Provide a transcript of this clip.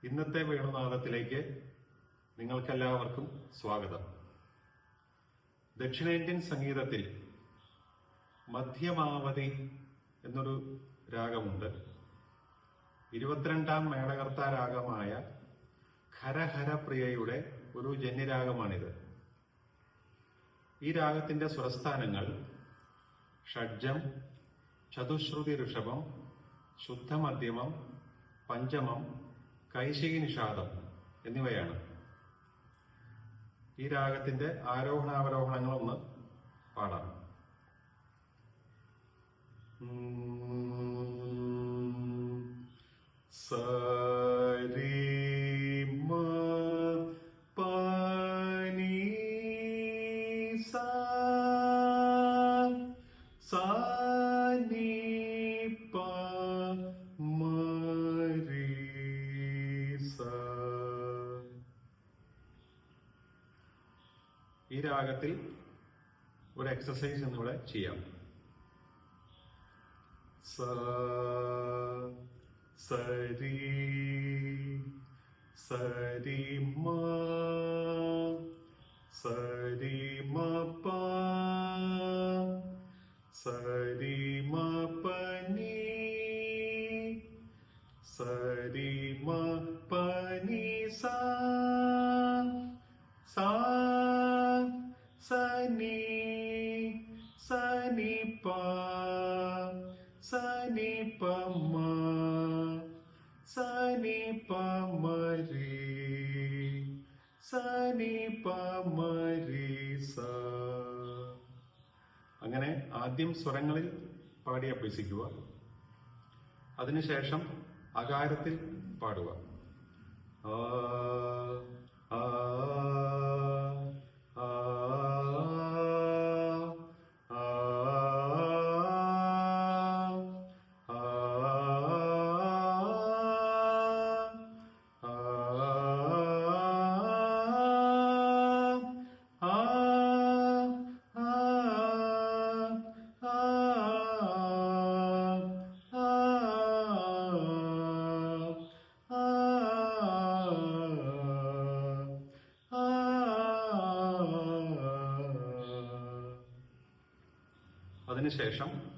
ഇന്നത്തെ വേണുനാദത്തിലേക്ക് നിങ്ങൾക്കെല്ലാവർക്കും സ്വാഗതം. ദക്ഷിണേന്ത്യൻ സംഗീതത്തിൽ മധ്യമാവധി എന്നൊരു രാഗമുണ്ട്. 22ാം മേളകർത്താ രാഗമായ ഖരഹരപ്രിയയുടെ ഒരു ജന്യരാഗമാണിത്. ഈ രാഗത്തിന്റെ സ്വരസ്ഥാനങ്ങൾ ഷഡ്ജം, ചതുശ്രുതി ഋഷഭം, ശുദ്ധമധ്യമം, പഞ്ചമം, കൈശികി നിഷാദം എന്നിവയാണ്. ഈ രാഗത്തിന്റെ ആരോഹണാവരോഹണങ്ങളൊന്ന് പാടാം. സരി മ പനി സാ സാ നി പ മ രി സാ. ഈ രാഗത്തിൽ ഒരു എക്സസൈസ് എന്നിവിടെ ചെയ്യാം. സരി സരി മ സരി മ പ സരി മ പ നി സരി മ പ നി സാ സാ സനി സനി പ സനി പ മ സനി പ മ രി സനി പ മ രി സ. അങ്ങനെ ആദ്യം സ്വരങ്ങളിൽ പാടി അഭ്യസിക്കുക. അതിനുശേഷം അകാരത്തിൽ പാടുക. ആ ആ അതിനുശേഷം